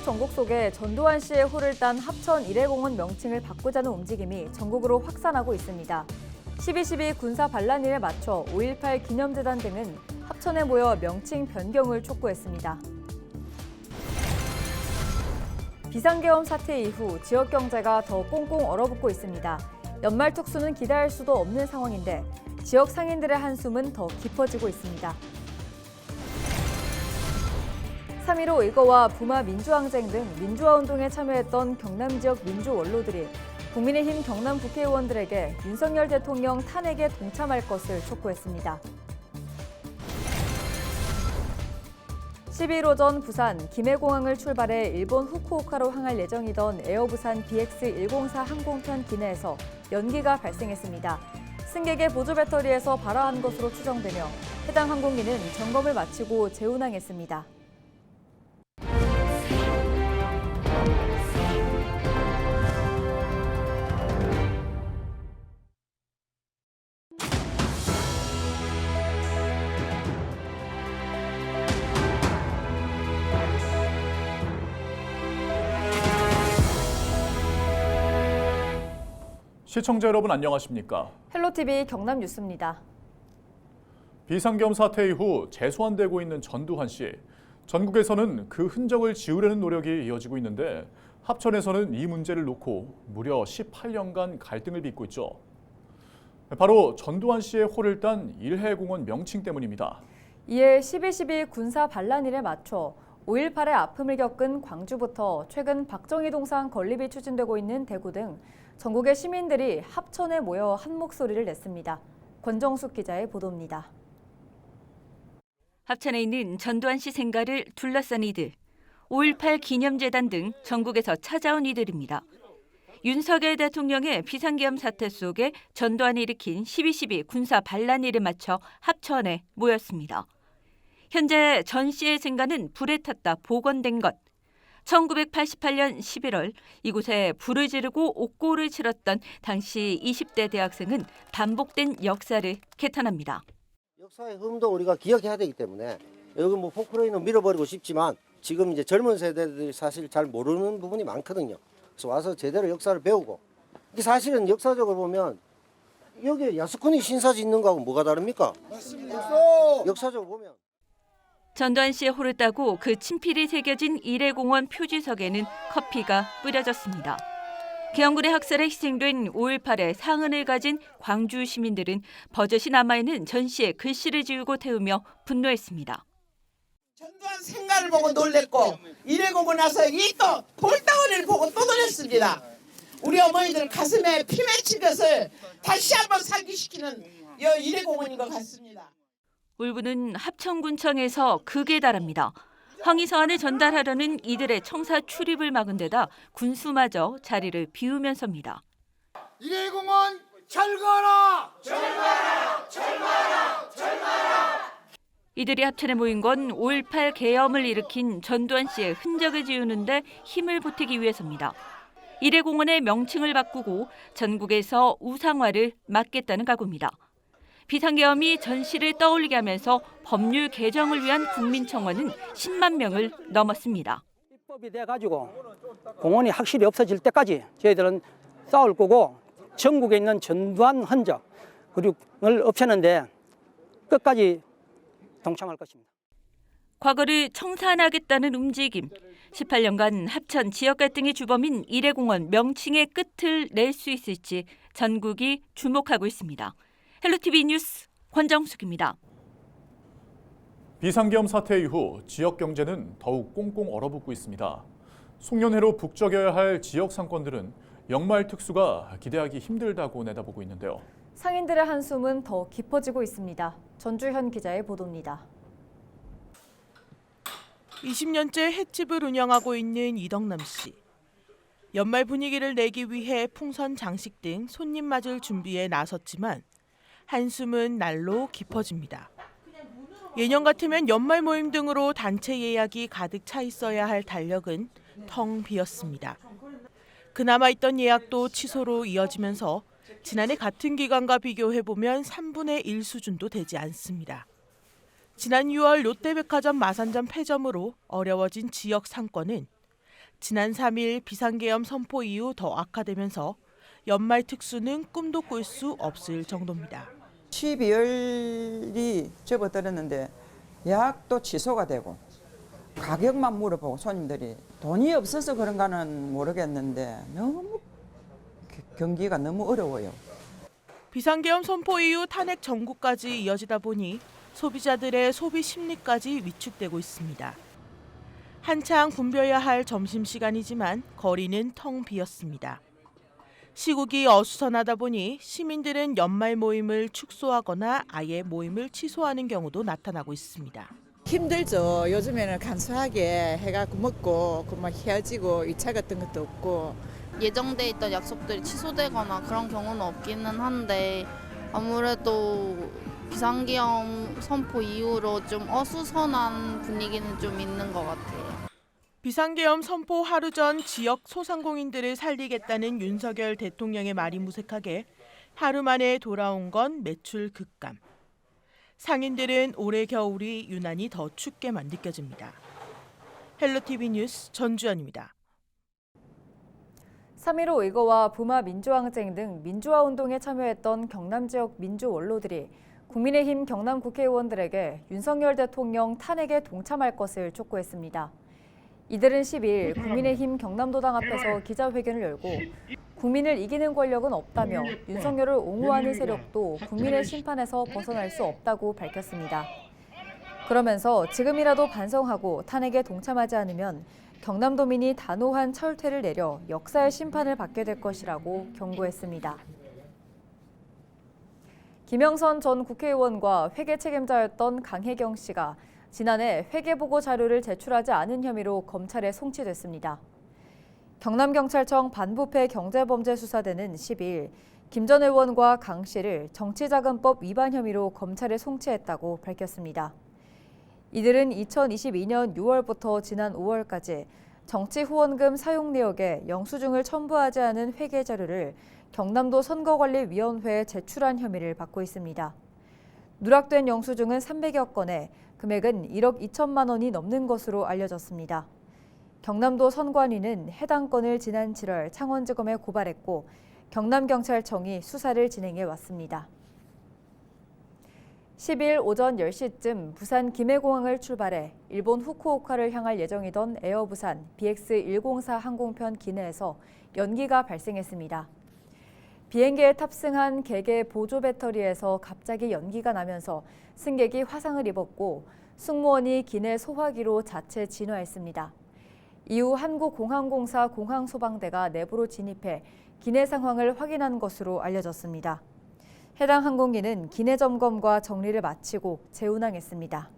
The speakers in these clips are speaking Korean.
전국 속에 전두환 씨의 호를 딴 합천 일회공원 명칭을 바꾸자는 움직임이 전국으로 확산하고 있습니다. 12.12 군사 반란일에 맞춰 5.18 기념재단 등은 합천에 모여 명칭 변경을 촉구했습니다. 비상계엄 사태 이후 지역 경제가 더 꽁꽁 얼어붙고 있습니다. 연말 특수는 기대할 수도 없는 상황인데 지역 상인들의 한숨은 더 깊어지고 있습니다. 3.15 의거와 부마 민주항쟁 등 민주화운동에 참여했던 경남 지역 민주원로들이 국민의힘 경남 국회의원들에게 윤석열 대통령 탄핵에 동참할 것을 촉구했습니다. 12일 오전 부산 김해공항을 출발해 일본 후쿠오카로 향할 예정이던 에어부산 BX104 항공편 기내에서 연기가 발생했습니다. 승객의 보조 배터리에서 발화한 것으로 추정되며 해당 항공기는 점검을 마치고 재운항했습니다. 시청자 여러분 안녕하십니까? 헬로티비 경남 뉴스입니다. 비상계엄 사태 이후 재소환되고 있는 전두환 씨. 전국에서는 그 흔적을 지우려는 노력이 이어지고 있는데 합천에서는 이 문제를 놓고 무려 18년간 갈등을 빚고 있죠. 바로 전두환 씨의 호를 딴 일해공원 명칭 때문입니다. 이에 12.12 군사 반란일에 맞춰 5.18의 아픔을 겪은 광주부터 최근 박정희 동상 건립이 추진되고 있는 대구 등 전국의 시민들이 합천에 모여 한 목소리를 냈습니다. 권정숙 기자의 보도입니다. 합천에 있는 전두환 씨 생가를 둘러싼 이들, 5.18 기념재단 등 전국에서 찾아온 이들입니다. 윤석열 대통령의 비상계엄 사태 속에 전두환이 일으킨 12.12 군사 반란일에 맞춰 합천에 모였습니다. 현재 전 씨의 생가는 불에 탔다 복원된 것. 1988년 11월 이곳에 불을 지르고 옥고를 치렀던 당시 20대 대학생은 반복된 역사를 개탄합니다. 역사의 흐름도 우리가 기억해야 되기 때문에 여기 뭐 포크레인은 밀어버리고 싶지만 지금 이제 젊은 세대들이 사실 잘 모르는 부분이 많거든요. 그래서 와서 제대로 역사를 배우고 이게 사실은 역사적으로 보면 여기 야스쿠니 신사 짓는 거하고 뭐가 다릅니까? 맞습니다. 역사적으로 보면. 전두환 씨의 호를 따고 그 친필이 새겨진 일해공원 표지석에는 커피가 뿌려졌습니다. 계엄군의 학살에 희생된 5.18의 상흔을 가진 광주 시민들은 버젓이 남아있는 전 씨의 글씨를 지우고 태우며 분노했습니다. 전두환 생가를 보고 놀랬고 일해공원 와서 이 또 돌덩어리를 보고 또 놀랬습니다. 우리 어머니들 가슴에 피 맺힌 것을 다시 한번 상기시키는 일해공원인 것 같습니다. 울분은 합천군청에서 극에 달합니다. 항의 서한을 전달하려는 이들의 청사 출입을 막은 데다 군수마저 자리를 비우면서입니다. 일해공원 철거하라! 철거하라! 철거하라! 철거하라! 이들이 합천에 모인 건 5.18 계엄을 일으킨 전두환 씨의 흔적을 지우는데 힘을 보태기 위해서입니다. 일해공원의 명칭을 바꾸고 전국에서 우상화를 막겠다는 각오입니다. 비상계엄이 전 씨를 떠올리게 하면서 법률 개정을 위한 국민청원은 10만 명을 넘었습니다. 입법이 돼가지고 공원이 확실히 없어질 때까지 저희들은 싸울 거고 전국에 있는 전두환 흔적 그리고를 없애는데 끝까지 동참할 것입니다. 과거를 청산하겠다는 움직임. 18년간 합천 지역 갈등의 주범인 일해공원 명칭의 끝을 낼 수 있을지 전국이 주목하고 있습니다. 헬로티비 뉴스 권정숙입니다. 비상계엄 사태 이후 지역 경제는 더욱 꽁꽁 얼어붙고 있습니다. 송년회로 북적여야 할 지역 상권들은 연말 특수가 기대하기 힘들다고 내다보고 있는데요. 상인들의 한숨은 더 깊어지고 있습니다. 전주현 기자의 보도입니다. 20년째 횟집을 운영하고 있는 이덕남 씨. 연말 분위기를 내기 위해 풍선 장식 등 손님 맞을 준비에 나섰지만 한숨은 날로 깊어집니다. 예년 같으면 연말 모임 등으로 단체 예약이 가득 차 있어야 할 달력은 텅 비었습니다. 그나마 있던 예약도 취소로 이어지면서 지난해 같은 기간과 비교해보면 3분의 1 수준도 되지 않습니다. 지난 6월 롯데백화점 마산점 폐점으로 어려워진 지역 상권은 지난 3일 비상계엄 선포 이후 더 악화되면서 연말 특수는 꿈도 꿀 수 없을 정도입니다. 12월이 접어들었는데 예약도 취소가 되고 가격만 물어보고 손님들이 돈이 없어서 그런가는 모르겠는데 너무 경기가 너무 어려워요. 비상계엄 선포 이후 탄핵 정국까지 이어지다 보니 소비자들의 소비 심리까지 위축되고 있습니다. 한창 붐벼야 할 점심시간이지만 거리는 텅 비었습니다. 시국이 어수선하다 보니 시민들은 연말 모임을 축소하거나 아예 모임을 취소하는 경우도 나타나고 있습니다. 힘들죠. 요즘에는 간소하게 해갖고 먹고 그만 헤어지고 2차 같은 것도 없고. 예정돼 있던 약속들이 취소되거나 그런 경우는 없기는 한데 아무래도 비상계엄 선포 이후로 좀 어수선한 분위기는 좀 있는 것 같아요. 비상계엄 선포 하루 전 지역 소상공인들을 살리겠다는 윤석열 대통령의 말이 무색하게 하루 만에 돌아온 건 매출 급감. 상인들은 올해 겨울이 유난히 더 춥게만 느껴집니다. 헬로티비 뉴스 전주연입니다. 3.15 의거와 부마 민주항쟁 등 민주화 운동에 참여했던 경남 지역 민주 원로들이 국민의힘 경남 국회의원들에게 윤석열 대통령 탄핵에 동참할 것을 촉구했습니다. 이들은 10일 국민의힘 경남도당 앞에서 기자회견을 열고 국민을 이기는 권력은 없다며 윤석열을 옹호하는 세력도 국민의 심판에서 벗어날 수 없다고 밝혔습니다. 그러면서 지금이라도 반성하고 탄핵에 동참하지 않으면 경남도민이 단호한 철퇴를 내려 역사의 심판을 받게 될 것이라고 경고했습니다. 김영선 전 국회의원과 회계 책임자였던 강혜경 씨가 지난해 회계보고 자료를 제출하지 않은 혐의로 검찰에 송치됐습니다. 경남경찰청 반부패 경제범죄수사대는 10일 김 전 의원과 강 씨를 정치자금법 위반 혐의로 검찰에 송치했다고 밝혔습니다. 이들은 2022년 6월부터 지난 5월까지 정치 후원금 사용 내역에 영수증을 첨부하지 않은 회계 자료를 경남도 선거관리위원회에 제출한 혐의를 받고 있습니다. 누락된 영수증은 300여 건에 금액은 1억 2천만 원이 넘는 것으로 알려졌습니다. 경남도 선관위는 해당 건을 지난 7월 창원지검에 고발했고 경남경찰청이 수사를 진행해 왔습니다. 10일 오전 10시쯤 부산 김해공항을 출발해 일본 후쿠오카를 향할 예정이던 에어부산 BX104 항공편 기내에서 연기가 발생했습니다. 비행기에 탑승한 개개 보조 배터리에서 갑자기 연기가 나면서 승객이 화상을 입었고 승무원이 기내 소화기로 자체 진화했습니다. 이후 한국공항공사 공항소방대가 내부로 진입해 기내 상황을 확인한 것으로 알려졌습니다. 해당 항공기는 기내 점검과 정리를 마치고 재운항했습니다.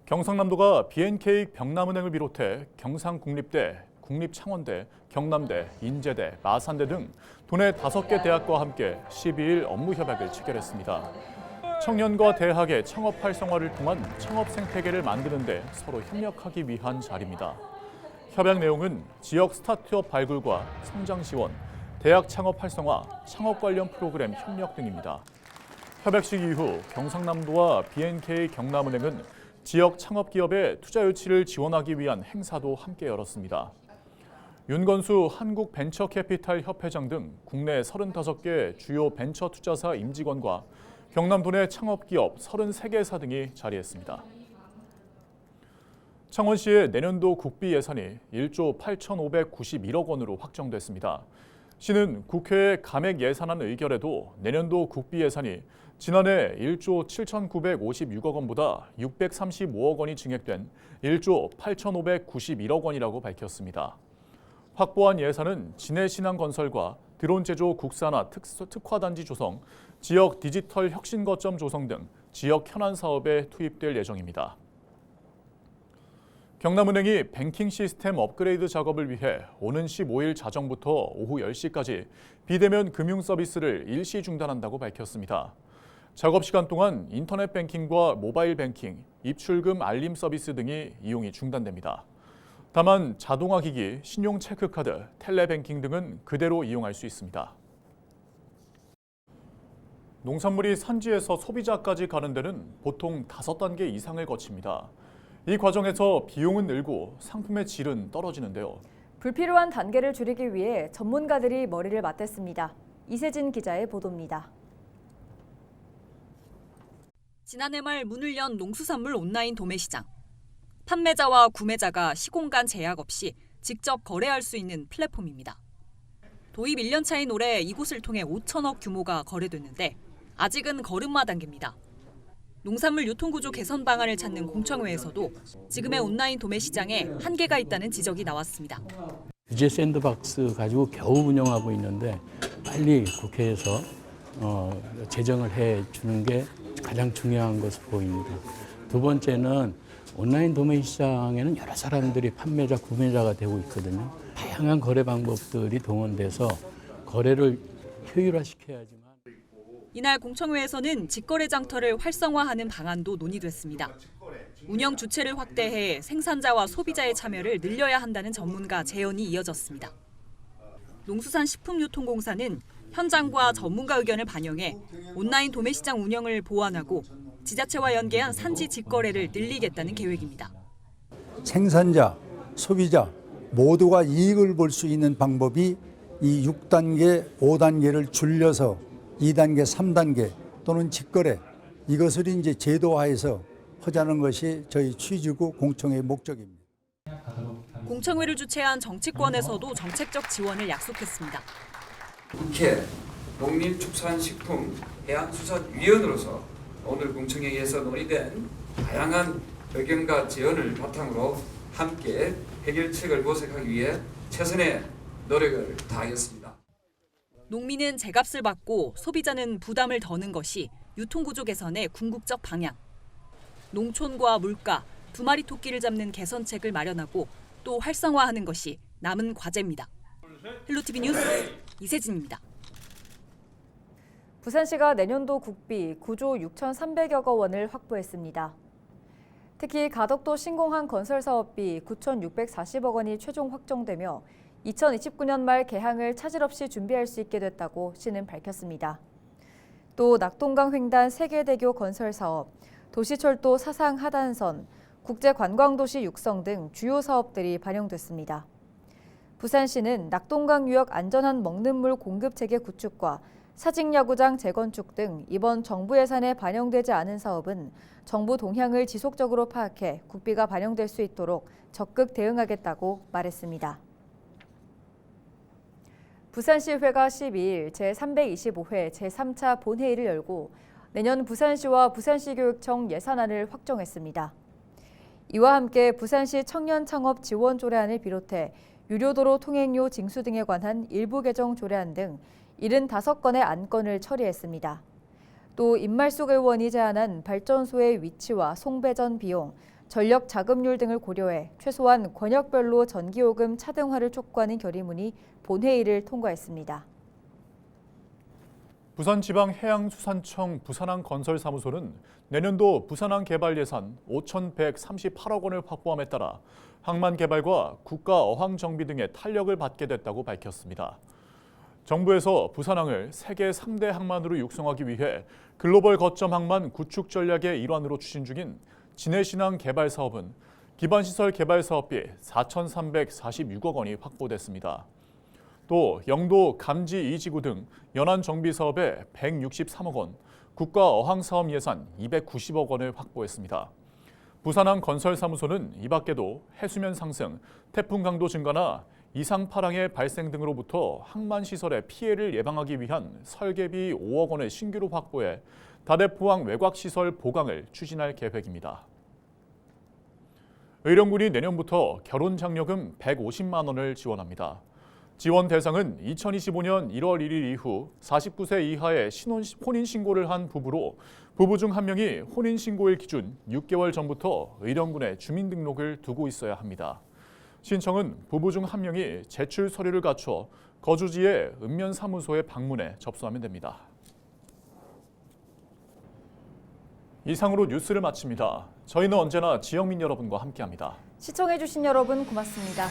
경상남도가 BNK 병남은행을 비롯해 경상국립대, 국립창원대, 경남대, 인제대, 마산대 등 도내 5개 대학과 함께 12일 업무협약을 체결했습니다. 청년과 대학의 창업 활성화를 통한 창업 생태계를 만드는 데 서로 협력하기 위한 자리입니다. 협약 내용은 지역 스타트업 발굴과 성장 지원, 대학 창업 활성화, 창업 관련 프로그램 협력 등입니다. 협약식 이후 경상남도와 BNK 경남은행은 지역 창업 기업의 투자 유치를 지원하기 위한 행사도 함께 열었습니다. 윤건수 한국벤처캐피탈 협회장 등 국내 35개 주요 벤처 투자사 임직원과 경남도 내 창업기업 33개사 등이 자리했습니다. 창원시의 내년도 국비 예산이 1조 8,591억 원으로 확정됐습니다. 시는 국회에 감액 예산안 의결에도 내년도 국비 예산이 지난해 1조 7,956억 원보다 635억 원이 증액된 1조 8,591억 원이라고 밝혔습니다. 확보한 예산은 진해신항 건설과 드론 제조 국산화 특화단지 조성, 지역 디지털 혁신 거점 조성 등 지역 현안 사업에 투입될 예정입니다. 경남은행이 뱅킹 시스템 업그레이드 작업을 위해 오는 15일 자정부터 오후 10시까지 비대면 금융 서비스를 일시 중단한다고 밝혔습니다. 작업 시간 동안 인터넷 뱅킹과 모바일 뱅킹, 입출금 알림 서비스 등이 이용이 중단됩니다. 다만 자동화 기기, 신용 체크카드, 텔레뱅킹 등은 그대로 이용할 수 있습니다. 농산물이 산지에서 소비자까지 가는 데는 보통 5단계 이상을 거칩니다. 이 과정에서 비용은 늘고 상품의 질은 떨어지는데요. 불필요한 단계를 줄이기 위해 전문가들이 머리를 맞댔습니다. 이세진 기자의 보도입니다. 지난해 말 문을 연 농수산물 온라인 도매시장. 판매자와 구매자가 시공간 제약 없이 직접 거래할 수 있는 플랫폼입니다. 도입 1년 차인 올해 이곳을 통해 5천억 규모가 거래됐는데 아직은 걸음마 단계입니다. 농산물 유통구조 개선 방안을 찾는 공청회에서도 지금의 온라인 도매시장에 한계가 있다는 지적이 나왔습니다. 규제 샌드박스 가지고 겨우 운영하고 있는데 빨리 국회에서 제정을 해주는 게 가장 중요한 것으로 보입니다. 두 번째는 온라인 도매시장에는 여러 사람들이 판매자, 구매자가 되고 있거든요. 다양한 거래 방법들이 동원돼서 거래를 효율화시켜야지만. 이날 공청회에서는 직거래 장터를 활성화하는 방안도 논의됐습니다. 운영 주체를 확대해 생산자와 소비자의 참여를 늘려야 한다는 전문가 제언이 이어졌습니다. 농수산식품유통공사는 현장과 전문가 의견을 반영해 온라인 도매시장 운영을 보완하고 지자체와 연계한 산지 직거래를 늘리겠다는 계획입니다. 생산자, 소비자 모두가 이익을 볼 수 있는 방법이 이 6단계, 5단계를 줄여서 2단계, 3단계 또는 직거래 이것을 이제 제도화해서 하자는 것이 저희 취지고 공청회의 목적입니다. 공청회를 주최한 정치권에서도 정책적 지원을 약속했습니다. 국회 농림축산식품해양수산위원으로서 오늘 공청회에서 논의된 다양한 의견과 제언을 바탕으로 함께 해결책을 모색하기 위해 최선의 노력을 다하겠습니다. 농민은 제값을 받고 소비자는 부담을 더는 것이 유통구조 개선의 궁극적 방향. 농촌과 물가, 두 마리 토끼를 잡는 개선책을 마련하고 또 활성화하는 것이 남은 과제입니다. 헬로티비 뉴스 이세진입니다. 부산시가 내년도 국비 9조 6,300여억 원을 확보했습니다. 특히 가덕도 신공항 건설 사업비 9,640억 원이 최종 확정되며 2029년 말 개항을 차질 없이 준비할 수 있게 됐다고 시는 밝혔습니다. 또 낙동강 횡단 세계대교 건설 사업, 도시철도 사상 하단선, 국제관광도시 육성 등 주요 사업들이 반영됐습니다. 부산시는 낙동강 유역 안전한 먹는 물 공급 체계 구축과 사직야구장 재건축 등 이번 정부 예산에 반영되지 않은 사업은 정부 동향을 지속적으로 파악해 국비가 반영될 수 있도록 적극 대응하겠다고 말했습니다. 부산시의회가 12일 제325회 제3차 본회의를 열고 내년 부산시와 부산시교육청 예산안을 확정했습니다. 이와 함께 부산시 청년 창업 지원 조례안을 비롯해 유료도로 통행료 징수 등에 관한 일부 개정 조례안 등 75건의 안건을 처리했습니다. 또 임말숙 의원이 제안한 발전소의 위치와 송배전 비용, 전력 자급률 등을 고려해 최소한 권역별로 전기요금 차등화를 촉구하는 결의문이 본회의를 통과했습니다. 부산지방해양수산청 부산항건설사무소는 내년도 부산항 개발 예산 5,138억 원을 확보함에 따라 항만 개발과 국가 어항 정비 등의 탄력을 받게 됐다고 밝혔습니다. 정부에서 부산항을 세계 3대 항만으로 육성하기 위해 글로벌 거점 항만 구축 전략의 일환으로 추진 중인 진해신항 개발 사업은 기반시설 개발 사업비 4,346억 원이 확보됐습니다. 또 영도 감지 2지구 등 연안 정비 사업에 163억 원, 국가 어항 사업 예산 290억 원을 확보했습니다. 부산항 건설사무소는 이 밖에도 해수면 상승, 태풍 강도 증가나 이상 파랑의 발생 등으로부터 항만 시설의 피해를 예방하기 위한 설계비 5억 원을 신규로 확보해 다대포항 외곽 시설 보강을 추진할 계획입니다. 의령군이 내년부터 결혼 장려금 150만 원을 지원합니다. 지원 대상은 2025년 1월 1일 이후 49세 이하의 혼인신고를 한 부부로 부부 중 한 명이 혼인신고일 기준 6개월 전부터 의령군에 주민등록을 두고 있어야 합니다. 신청은 부부 중 한 명이 제출 서류를 갖춰 거주지의 읍면사무소에 방문해 접수하면 됩니다. 이상으로 뉴스를 마칩니다. 저희는 언제나 지역민 여러분과 함께합니다. 시청해주신 여러분 고맙습니다.